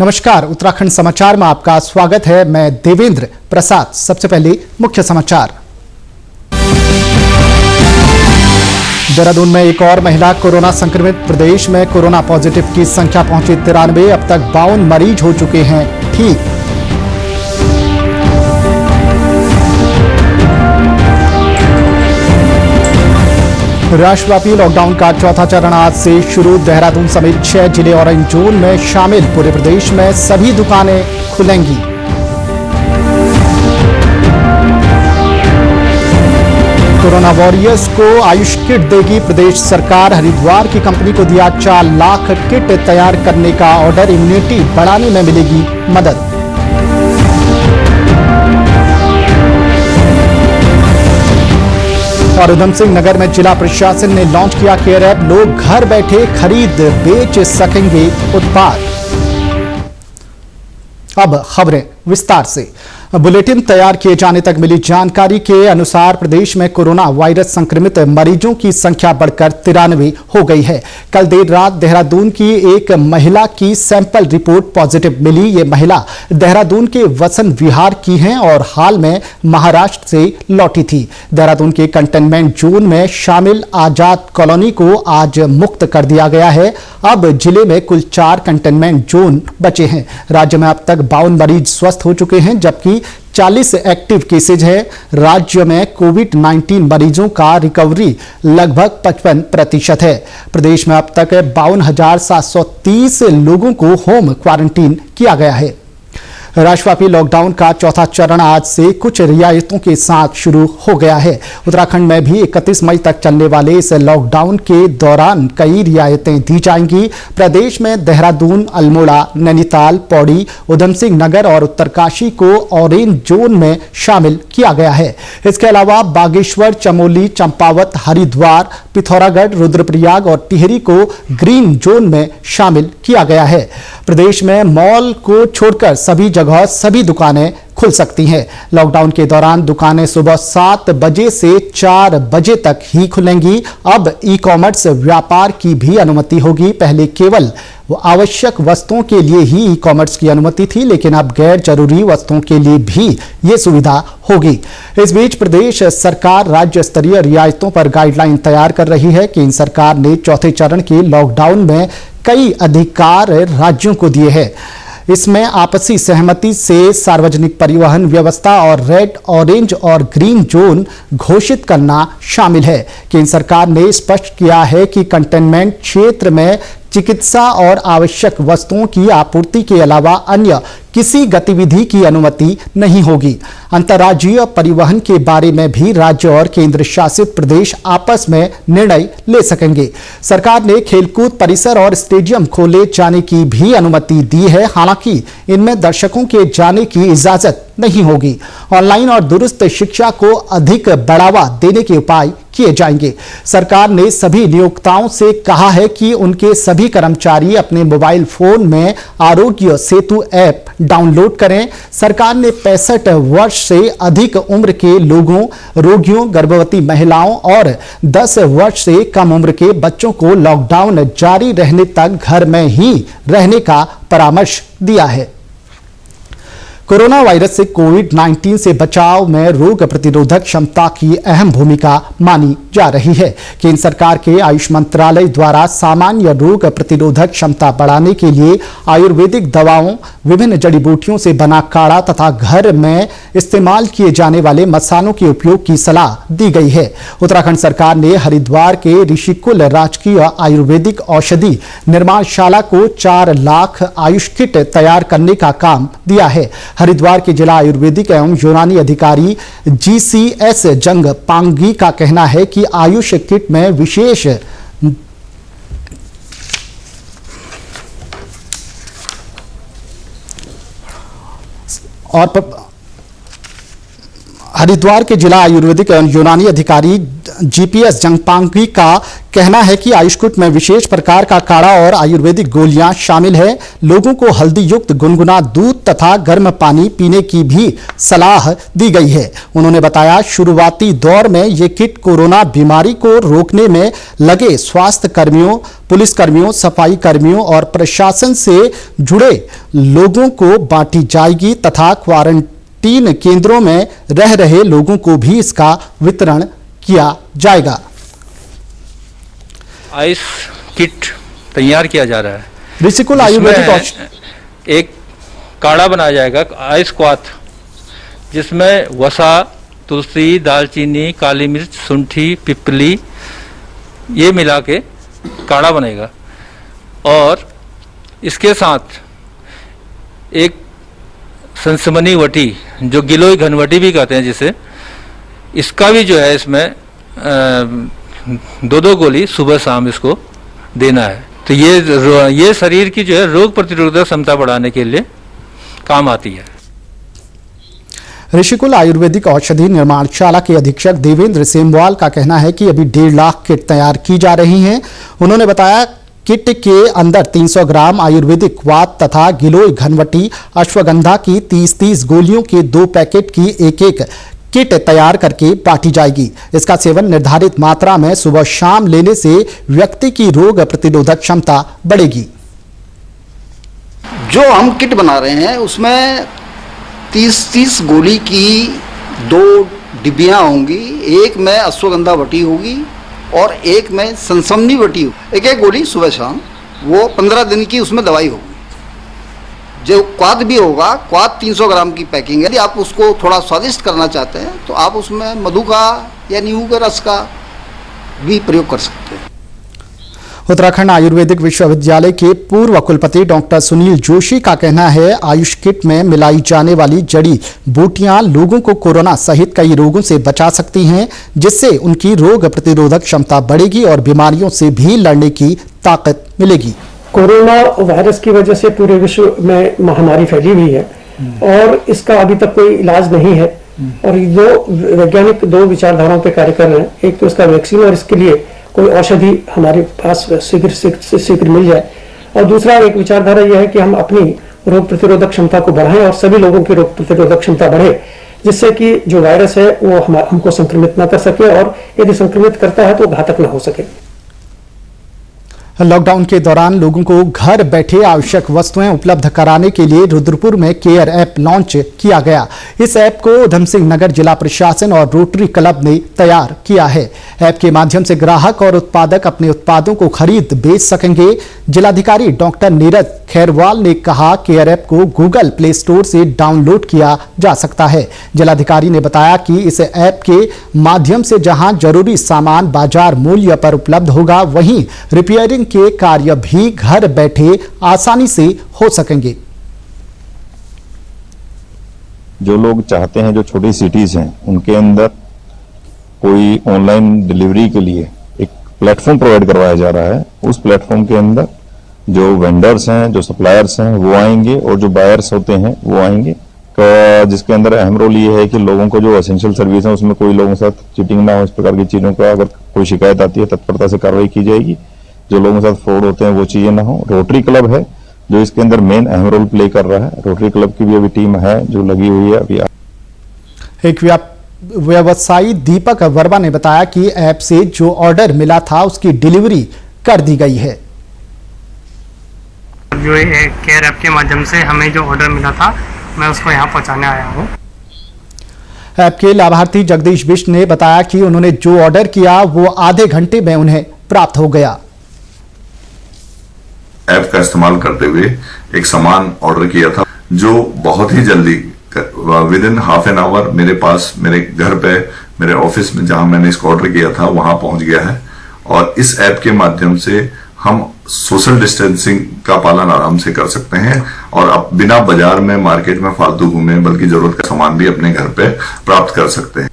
नमस्कार, उत्तराखंड समाचार में आपका स्वागत है। मैं देवेंद्र प्रसाद। सबसे पहले मुख्य समाचार। देहरादून में एक और महिला कोरोना संक्रमित। प्रदेश में कोरोना पॉजिटिव की संख्या पहुंची 93। अब तक 52 मरीज हो चुके हैं ठीक। राष्ट्रव्यापी लॉकडाउन का चौथा चरण आज से शुरू। देहरादून समेत 6 जिले ऑरेंज जोन में शामिल। पूरे प्रदेश में सभी दुकानें खुलेंगी। कोरोना वॉरियर्स को आयुष किट देगी प्रदेश सरकार। हरिद्वार की कंपनी को दिया 4 लाख किट तैयार करने का ऑर्डर। इम्यूनिटी बढ़ाने में मिलेगी मदद। और उधम सिंह नगर में जिला प्रशासन ने लॉन्च किया केयर ऐप। लोग घर बैठे खरीद बेच सकेंगे उत्पाद। अब खबरें विस्तार से। बुलेटिन तैयार किए जाने तक मिली जानकारी के अनुसार प्रदेश में कोरोना वायरस संक्रमित मरीजों की संख्या बढ़कर 93 हो गई है। कल देर रात देहरादून की एक महिला की सैंपल रिपोर्ट पॉजिटिव मिली। ये महिला देहरादून के वसंत विहार की हैं और हाल में महाराष्ट्र से लौटी थी। देहरादून के कंटेनमेंट जोन में शामिल आजाद कॉलोनी को आज मुक्त कर दिया गया है। अब जिले में कुल 4 कंटेनमेंट जोन बचे हैं। राज्य में अब तक 52 मरीज स्वस्थ हो चुके हैं, जबकि 40 एक्टिव केसेज है। राज्य में कोविड-19 मरीजों का रिकवरी लगभग 55% है। प्रदेश में अब तक 52,730 लोगों को होम क्वारंटीन किया गया है। राष्ट्रव्यापी लॉकडाउन का चौथा चरण आज से कुछ रियायतों के साथ शुरू हो गया है। उत्तराखंड में भी 31 मई तक चलने वाले इस लॉकडाउन के दौरान कई रियायतें दी जाएंगी। प्रदेश में देहरादून, अल्मोड़ा, नैनीताल, पौड़ी, उधम सिंह नगर और उत्तरकाशी को ऑरेंज जोन में शामिल किया गया है। इसके अलावा बागेश्वर, चमोली, चंपावत, हरिद्वार, पिथौरागढ़, रुद्रप्रयाग और टिहरी को ग्रीन जोन में शामिल किया गया है। प्रदेश में मॉल को छोड़कर सभी जगह सभी दुकानें खुल सकती हैं। लॉकडाउन के दौरान दुकानें सुबह 7 बजे से 4 बजे तक ही खुलेंगी। अब ई कॉमर्स व्यापार की भी अनुमति होगी। पहले केवल आवश्यक वस्तुओं के लिए ही ई कॉमर्स की अनुमति थी, लेकिन अब गैर जरूरी वस्तुओं के लिए भी ये सुविधा होगी। इस बीच प्रदेश सरकार राज्य स्तरीय रियायतों पर गाइडलाइन तैयार कर रही है। केंद्र सरकार ने चौथे चरण के लॉकडाउन में कई अधिकार राज्यों को दिए हैं। इसमें आपसी सहमति से सार्वजनिक परिवहन व्यवस्था और रेड, ऑरेंज और ग्रीन जोन घोषित करना शामिल है। केंद्र सरकार ने स्पष्ट किया है कि कंटेनमेंट क्षेत्र में चिकित्सा और आवश्यक वस्तुओं की आपूर्ति के अलावा अन्य किसी गतिविधि की अनुमति नहीं होगी। अंतर्राज्यीय परिवहन के बारे में भी राज्य और केंद्र शासित प्रदेश आपस में निर्णय ले सकेंगे। सरकार ने खेलकूद परिसर और स्टेडियम खोले जाने की भी अनुमति दी है। हालांकि इनमें दर्शकों के जाने की इजाजत नहीं होगी। ऑनलाइन और दुरुस्त शिक्षा को अधिक बढ़ावा देने के उपाय किए जाएंगे। सरकार ने सभी नियोक्ताओं से कहा है कि उनके सभी कर्मचारी अपने मोबाइल फोन में आरोग्य सेतु ऐप डाउनलोड करें। सरकार ने 65 वर्ष से अधिक उम्र के लोगों, रोगियों, गर्भवती महिलाओं और 10 वर्ष से कम उम्र के बच्चों को लॉकडाउन जारी रहने तक घर में ही रहने का परामर्श दिया है। कोरोना वायरस से कोविड-19 से बचाव में रोग प्रतिरोधक क्षमता की अहम भूमिका मानी जा रही है। केंद्र सरकार के आयुष मंत्रालय द्वारा सामान्य रोग प्रतिरोधक क्षमता बढ़ाने के लिए आयुर्वेदिक दवाओं, विभिन्न जड़ी बूटियों से बना काढ़ा तथा घर में इस्तेमाल किए जाने वाले मसालों के उपयोग की सलाह दी गई है। उत्तराखंड सरकार ने हरिद्वार के ऋषिकुल राजकीय आयुर्वेदिक औषधि निर्माणशाला को 4 लाख आयुष किट तैयार करने का काम दिया है। हरिद्वार के जिला आयुर्वेदिक एवं यूनानी अधिकारी GCS जंग पांगी का कहना है कि आयुष किट में विशेष हरिद्वार के जिला आयुर्वेदिक एवं यूनानी अधिकारी जीपीएस जंगपांगी का कहना है कि आयुष्कुट में विशेष प्रकार का काढ़ा और आयुर्वेदिक गोलियां शामिल है। लोगों को हल्दी युक्त गुनगुना दूध तथा गर्म पानी पीने की भी सलाह दी गई है। उन्होंने बताया, शुरुआती दौर में ये किट कोरोना बीमारी को रोकने में लगे स्वास्थ्य कर्मियों, पुलिसकर्मियों, सफाई कर्मियों और प्रशासन से जुड़े लोगों को बांटी जाएगी तथा क्वारंटीन केंद्रों में रह रहे लोगों को भी इसका वितरण किया जाएगा। आइस किट तैयार किया जा रहा है। ऋषिकुल आयुर्वेदिक एक काढ़ा बनाया जाएगा, आइस क्वाथ, जिसमें वसा, तुलसी, दालचीनी, काली मिर्च, शुंठी, पिपली ये मिला के काढ़ा बनेगा। और इसके साथ एक संसमनी वटी, जो गिलोय घनवटी भी कहते हैं जिसे, इसका भी जो है इसमें 2-2 गोली सुबह शाम इसको देना है। तो ये शरीर की जो है रोग प्रतिरोधक क्षमता बढ़ाने के लिए काम आती है। ऋषिकुल आयुर्वेदिक औषधि निर्माणशाला के अधीक्षक देवेंद्र सेमवाल का कहना है कि अभी 1.5 लाख किट तैयार की जा रही हैं। उन्होंने बताया, किट के अंदर 300 ग्राम आयुर्वेदिक क्वाथ तथा गिलोय घनवटी अश्वगंधा की 30-30 गोलियों के 2 पैकेट की एक-एक किट तैयार करके बांटी जाएगी। इसका सेवन निर्धारित मात्रा में सुबह शाम लेने से व्यक्ति की रोग प्रतिरोधक क्षमता बढ़ेगी। जो हम किट बना रहे हैं उसमें 30-30 गोली की 2 डिब्बियां होंगी। एक में अश्वगंधा वटी होगी और एक में संसमनी वटी होगी। एक गोली सुबह शाम, वो 15 दिन की उसमें दवाई होगी। जो क्वाथ भी होगा, क्वाथ 300 ग्राम की पैकिंग है। यदि आप उसको थोड़ा स्वादिष्ट करना चाहते हैं तो आप उसमें मधु का या नींबू के रस का भी प्रयोग कर सकते हैं। उत्तराखंड आयुर्वेदिक विश्वविद्यालय के पूर्व कुलपति डॉक्टर सुनील जोशी का कहना है, आयुष किट में मिलाई जाने वाली जड़ी बूटियां लोगों को कोरोना सहित कई रोगों से बचा सकती हैं, जिससे उनकी रोग प्रतिरोधक क्षमता बढ़ेगी और बीमारियों से भी लड़ने की ताकत मिलेगी। कोरोना वायरस की वजह से पूरे विश्व में महामारी फैली हुई है और इसका अभी तक कोई इलाज नहीं है। और जो वैज्ञानिक 2 विचारधाराओं पे कार्य कर रहे हैं, एक तो इसका वैक्सीन और इसके लिए कोई औषधि हमारे पास शीघ्र मिल जाए, और दूसरा एक विचारधारा यह है कि हम अपनी रोग प्रतिरोधक क्षमता को बढ़ाएं और सभी लोगों की रोग प्रतिरोधक क्षमता बढ़े, जिससे कि जो वायरस है वो हमको संक्रमित न कर सके और यदि संक्रमित करता है तो घातक न हो सके। लॉकडाउन के दौरान लोगों को घर बैठे आवश्यक वस्तुएं उपलब्ध कराने के लिए रुद्रपुर में केयर ऐप लॉन्च किया गया। इस ऐप को उधम सिंह नगर जिला प्रशासन और रोटरी क्लब ने तैयार किया है। ऐप के माध्यम से ग्राहक और उत्पादक अपने उत्पादों को खरीद बेच सकेंगे। जिलाधिकारी डॉक्टर नीरज खैरवाल ने कहा, केयर ऐप को गूगल प्ले स्टोर से डाउनलोड किया जा सकता है। जिलाधिकारी ने बताया कि इस ऐप के माध्यम से जहां जरूरी सामान बाजार मूल्य पर उपलब्ध होगा, वहीं रिपेयरिंग के कार्य भी घर बैठे आसानी से हो सकेंगे। जो लोग चाहते हैं, जो छोटी सिटीज हैं, उनके अंदर कोई ऑनलाइन डिलीवरी के लिए एक प्लेटफॉर्म प्रोवाइड करवाया जा रहा है। उस प्लेटफॉर्म के अंदर जो वेंडर्स हैं, जो सप्लायर्स हैं, वो आएंगे और जो बायर्स होते हैं वो आएंगे, जिसके अंदर अहम रोल ये है कि लोगों को जो एसेंशियल सर्विस है उसमें कोई लोगों के साथ चीटिंग ना हो। इस प्रकार की चीजों का अगर कोई शिकायत आती है तत्परता से कार्रवाई की जाएगी। जो लोगों के साथ फ्रॉड होते हैं वो चीजें ना हो। रोटरी क्लब है जो इसके अंदर मेन अहम रोल प्ले कर रहा है। रोटरी क्लब की भी अभी टीम है जो लगी हुई है। अभी एक व्यवसायी दीपक वर्मा ने बताया कि ऐप से जो ऑर्डर मिला था उसकी डिलीवरी कर दी गई है। जो केयर ऐप के माध्यम से हमें जो ऑर्डर मिला था मैं उसको यहाँ पहुँचाने आया हूँ। ऐप के लाभार्थी जगदीश बिष्ट ने बताया कि उन्होंने जो ऑर्डर किया वो आधे घंटे में उन्हें प्राप्त हो गया। ऐप का इस्तेमाल करते हुए एक सामान ऑर्डर किया था जो बहुत ही जल्दी with in half an hour मेरे पास, मेरे घर पे, मेरे ऑफिस में जहां मैंने इसको ऑर्डर किया था वहां पहुंच गया है। और इस ऐप के माध्यम से हम सोशल डिस्टेंसिंग का पालन आराम से कर सकते हैं और अब बिना बाजार में, मार्केट में फालतू घूमे, बल्कि जरूरत का सामान भी अपने घर पे प्राप्त कर सकते हैं।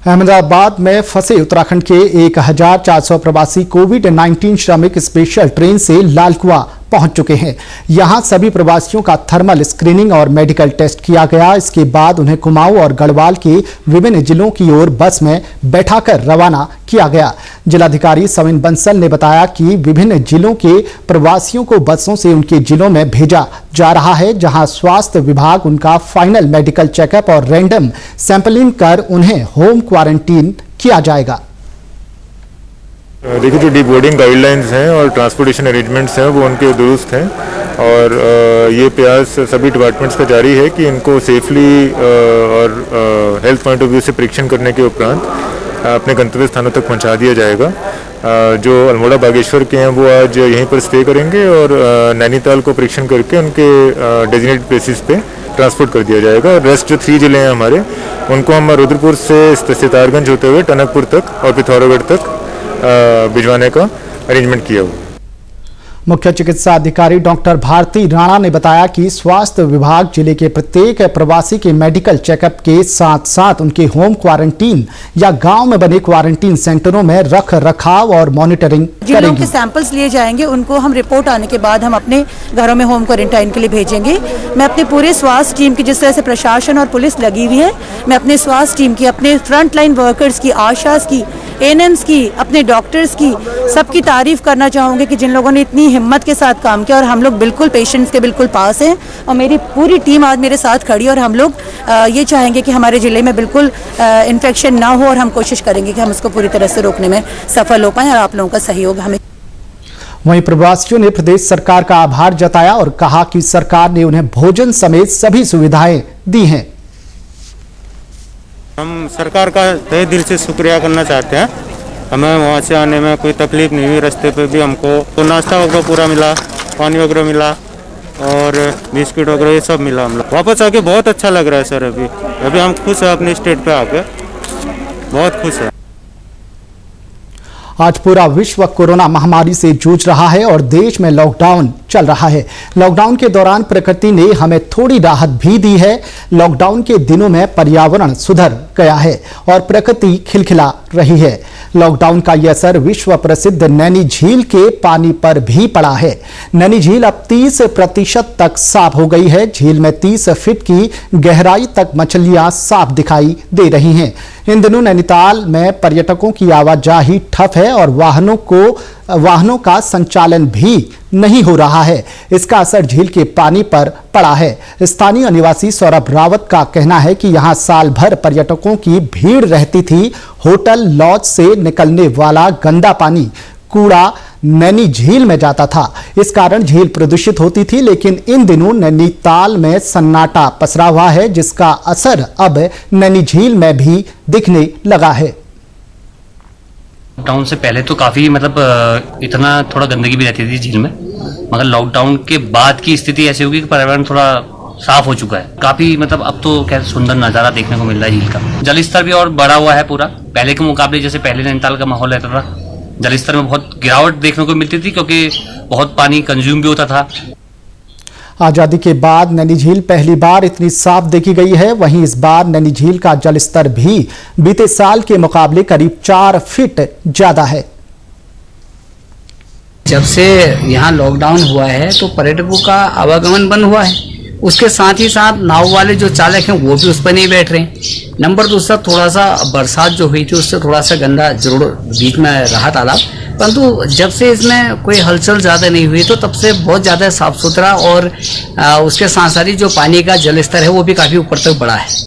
अहमदाबाद में फंसे उत्तराखंड के 1400 प्रवासी कोविड-19 श्रमिक स्पेशल ट्रेन से लालकुआं पहुंच चुके हैं। यहां सभी प्रवासियों का थर्मल स्क्रीनिंग और मेडिकल टेस्ट किया गया। इसके बाद उन्हें कुमाऊं और गढ़वाल के विभिन्न जिलों की ओर बस में बैठाकर रवाना किया गया। जिलाधिकारी सविन बंसल ने बताया कि विभिन्न जिलों के प्रवासियों को बसों से उनके जिलों में भेजा जा रहा है, जहां स्वास्थ्य विभाग उनका फाइनल मेडिकल चेकअप और रैंडम सैंपलिंग कर उन्हें होम क्वारंटीन किया जाएगा। देखिए, जो डिबोर्डिंग गाइडलाइंस हैं और ट्रांसपोर्टेशन अरेंजमेंट्स हैं वो उनके दुरुस्त हैं और ये प्रयास सभी डिपार्टमेंट्स का जारी है कि इनको सेफली और हेल्थ पॉइंट ऑफ व्यू से परीक्षण करने के उपरांत अपने गंतव्य स्थानों तक पहुंचा दिया जाएगा। जो अल्मोड़ा बागेश्वर के हैं वो आज यहीं पर स्टे करेंगे और नैनीताल को परीक्षण करके उनके डेजिग्नेटेड प्लेसेस पे ट्रांसपोर्ट कर दिया जाएगा। और रेस्ट जो 3 जिले हैं हमारे, उनको हम रुद्रपुर से सितारगंज होते हुए टनकपुर तक और पिथौरागढ़ तक भिजवाने का अरेंजमेंट किया हुआ। मुख्य चिकित्सा अधिकारी डॉक्टर भारती राणा ने बताया कि स्वास्थ्य विभाग जिले के प्रत्येक प्रवासी के मेडिकल चेकअप के साथ साथ उनके होम क्वारंटीन या गांव में बने क्वारंटीन सेंटरों में रख रखाव और मॉनिटरिंग जिन लोगों के सैंपल्स लिए जाएंगे उनको हम रिपोर्ट आने के बाद हम अपने घरों में होम क्वारंटाइन के लिए भेजेंगे। मैं अपने पूरे स्वास्थ्य टीम की, जिस तरह से प्रशासन और पुलिस लगी हुई है, मैं अपने स्वास्थ्य टीम की, अपने फ्रंट लाइन वर्कर्स की, आशास की, एएनएम्स की, अपने डॉक्टर्स की, सबकी तारीफ करना चाहूँगी कि जिन लोगों ने इतनी हिम्मत के साथ काम किया और हम लोग बिल्कुल पेशेंट्स के बिल्कुल पास हैं और मेरी पूरी टीम आज मेरे साथ खड़ी और हम लोग ये चाहेंगे कि हमारे ज़िले में बिल्कुल इन्फेक्शन ना हो और हम कोशिश करेंगे कि हम उसको पूरी तरह से रोकने में सफल हो पाएं और आप लोगों का सहयोग हमें। वहीं प्रवासियों ने प्रदेश सरकार का आभार जताया और कहा कि सरकार ने उन्हें भोजन समेत सभी सुविधाएं दी हैं। हम सरकार का तहे दिल से शुक्रिया करना चाहते हैं। हमें वहाँ से आने में कोई तकलीफ नहीं हुई, रास्ते पे भी हमको तो नाश्ता वगैरह पूरा मिला, पानी वगैरह मिला और बिस्किट वगैरह ये सब मिला। हम लोग वापस आके बहुत अच्छा लग रहा है सर। अभी हम खुश हैं अपने स्टेट पे आके, बहुत खुश है। आज पूरा विश्व कोरोना महामारी से जूझ रहा है और देश में लॉकडाउन चल रहा है। लॉकडाउन के दौरान प्रकृति ने हमें थोड़ी राहत भी दी है। लॉकडाउन के दिनों में पर्यावरण सुधर गया है और प्रकृति खिलखिला रही है। लॉकडाउन का यह असर विश्व प्रसिद्ध नैनी झील के पानी पर भी पड़ा है। नैनी झील अब 30% तक साफ हो गई है। झील में 30 फीट की गहराई तक मछलियां साफ दिखाई दे रही हैं। इन दिनों नैनीताल में पर्यटकों की आवाजाही ठप है और वाहनों का संचालन भी नहीं हो रहा है। इसका असर झील के पानी पर पड़ा है। स्थानीय निवासी सौरभ रावत का कहना है कि यहाँ साल भर पर्यटकों की भीड़ रहती थी। होटल लॉज से निकलने वाला गंदा पानी, कूड़ा नैनी झील में जाता था। इस कारण झील प्रदूषित होती थी, लेकिन इन दिनों नैनीताल में सन्नाटा पसरा हुआ है, जिसका असर अब नैनी झील में भी दिखने लगा है। लॉकडाउन से पहले तो काफी इतना थोड़ा गंदगी भी रहती थी झील में, मगर लॉकडाउन के बाद की स्थिति ऐसी होगी कि पर्यावरण थोड़ा साफ हो चुका है। काफी अब तो क्या सुंदर नजारा देखने को मिल रहा है झील का। जल स्तर भी और बढ़ा हुआ है पूरा, पहले के मुकाबले। जैसे पहले नैनीताल का माहौल रहता था, जल स्तर में बहुत गिरावट देखने को मिलती थी क्योंकि बहुत पानी कंज्यूम भी होता था। आजादी के बाद नैनी झील पहली बार इतनी साफ देखी गई है। वहीं इस बार नैनी झील का जल स्तर भी बीते साल के मुकाबले करीब 4 फीट ज्यादा है। जब से यहाँ लॉकडाउन हुआ है तो पर्यटकों का आवागमन बंद हुआ है। उसके साथ ही साथ नाव वाले जो चालक हैं वो भी उस पर नहीं बैठ रहे। नंबर दूसरा, थोड़ा सा बरसात जो हुई थी उससे थोड़ा सा गंदा जरूर बीच में रहा तालाब, परंतु जब से इसमें कोई हलचल ज़्यादा नहीं हुई तो तब से बहुत ज़्यादा साफ सुथरा और उसके साथ साथ जो पानी का जल स्तर है वो भी काफ़ी ऊपर तक बढ़ा है।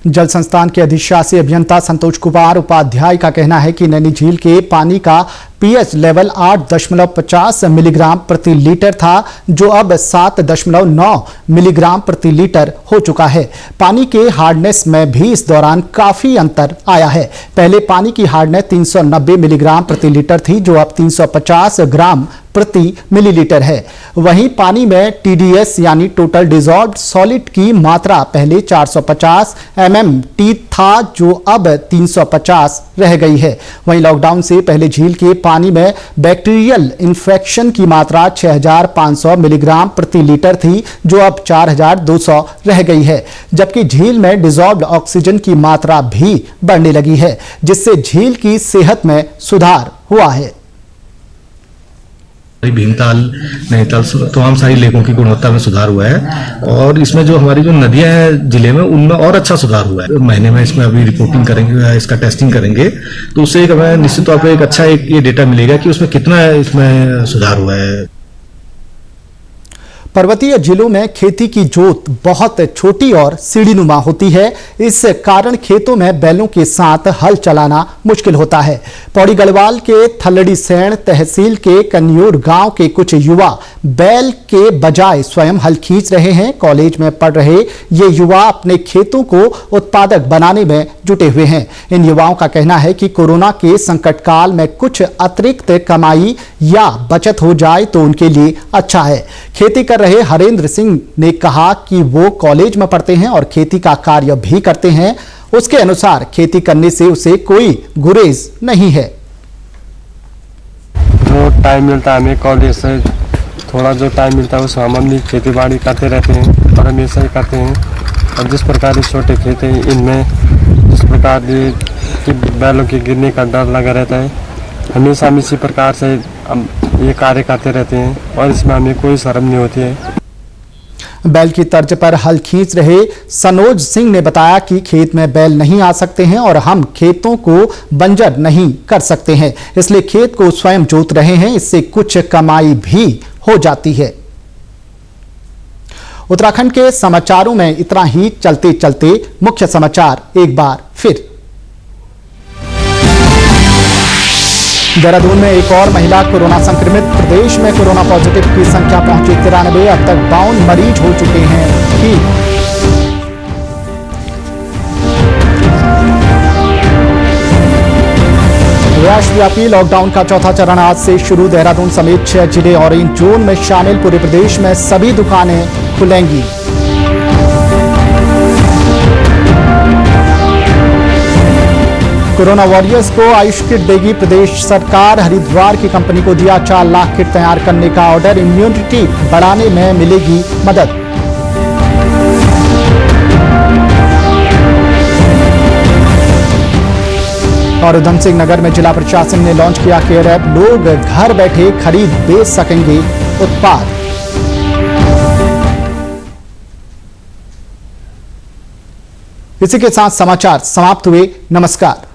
जल संस्थान के अधिशासी अभियंता संतोष कुमार उपाध्याय का कहना है कि नैनी झील के पानी का पीएच लेवल 8.50 मिलीग्राम प्रति लीटर था, जो अब 7.9 मिलीग्राम प्रति लीटर हो चुका है। पानी के हार्डनेस में भी इस दौरान काफी अंतर आया है। पहले पानी की हार्डनेस 390 मिलीग्राम प्रति लीटर थी, जो अब 350 ग्राम प्रति मिलीलीटर है। वहीं पानी में टीडीएस यानी टोटल डिजॉल्व्ड सॉलिड की मात्रा पहले 450 MMT था, जो अब 350 रह गई है। वहीं लॉकडाउन से पहले झील के पानी में बैक्टीरियल इन्फेक्शन की मात्रा 6500 मिलीग्राम प्रति लीटर थी, जो अब 4200 रह गई है। जबकि झील में डिजॉल्व्ड ऑक्सीजन की मात्रा भी बढ़ने लगी है, जिससे झील की सेहत में सुधार हुआ है। भीमताल, नैनीताल तमाम सारी लेकों की गुणवत्ता में सुधार हुआ है और इसमें जो हमारी जो नदियां हैं जिले में उनमें और अच्छा सुधार हुआ है। महीने में इसमें अभी रिपोर्टिंग करेंगे, इसका टेस्टिंग करेंगे तो उससे एक हमें निश्चित तौर पर एक अच्छा ये डेटा मिलेगा कि उसमें कितना इसमें सुधार हुआ है। पर्वतीय जिलों में खेती की जोत बहुत छोटी और सीढ़ीनुमा होती है। इस कारण खेतों में बैलों के साथ हल चलाना मुश्किल होता है। पौड़ी गढ़वाल के थलड़ी सैण तहसील के कन्यूर गांव के कुछ युवा बैल के बजाय स्वयं हल खींच रहे हैं। कॉलेज में पढ़ रहे ये युवा अपने खेतों को उत्पादक बनाने में जुटे हुए हैं। इन युवाओं का कहना है कि कोरोना के संकट काल में कुछ अतिरिक्त कमाई या बचत हो जाए तो उनके लिए अच्छा है। खेती कर रहे हरेंद्र सिंह ने कहा कि वो कॉलेज में पढ़ते हैं और खेती का कार्य भी करते हैं। उसके अनुसार खेती करने से उसे कोई गुरेज नहीं है। जो टाइम मिलता है हमें कॉलेज से, थोड़ा जो टाइम मिलता है उसमें हम अपनी खेती बाड़ी करते रहते हैं और हमेशा ही करते हैं। और जिस प्रकार के छोटे खेत हैं इनमें जिस प्रकार की बैलों के गिरने का डर लगा रहता है, हमेशा हम इसी प्रकार से ये कार्य करते रहते हैं और इसमें हमें कोई शर्म नहीं होती है। बैल की तर्ज पर हल खींच रहे सनोज सिंह ने बताया कि खेत में बैल नहीं आ सकते हैं और हम खेतों को बंजर नहीं कर सकते हैं, इसलिए खेत को स्वयं जोत रहे हैं। इससे कुछ कमाई भी हो जाती है। उत्तराखंड के समाचारों में इतना ही। चलते चलते मुख्य समाचार एक बार फिर। देहरादून में एक और महिला कोरोना संक्रमित। प्रदेश में कोरोना पॉजिटिव की संख्या पहुंची 93। अब तक 52 मरीज हो चुके हैं ठीक। राष्ट्रव्यापी लॉकडाउन का चौथा चरण आज से शुरू। देहरादून समेत 6 जिले ऑरेंज जोन में शामिल। पूरे प्रदेश में सभी दुकानें खुलेंगी। कोरोना वॉरियर्स को आयुष किट देगी प्रदेश सरकार। हरिद्वार की कंपनी को दिया 4 लाख किट तैयार करने का ऑर्डर। इम्यूनिटी बढ़ाने में मिलेगी मदद। और उधम सिंह नगर में जिला प्रशासन ने लॉन्च किया केयर ऐप। लोग घर बैठे खरीद बेच सकेंगे उत्पाद। इसी के साथ समाचार समाप्त हुए। नमस्कार।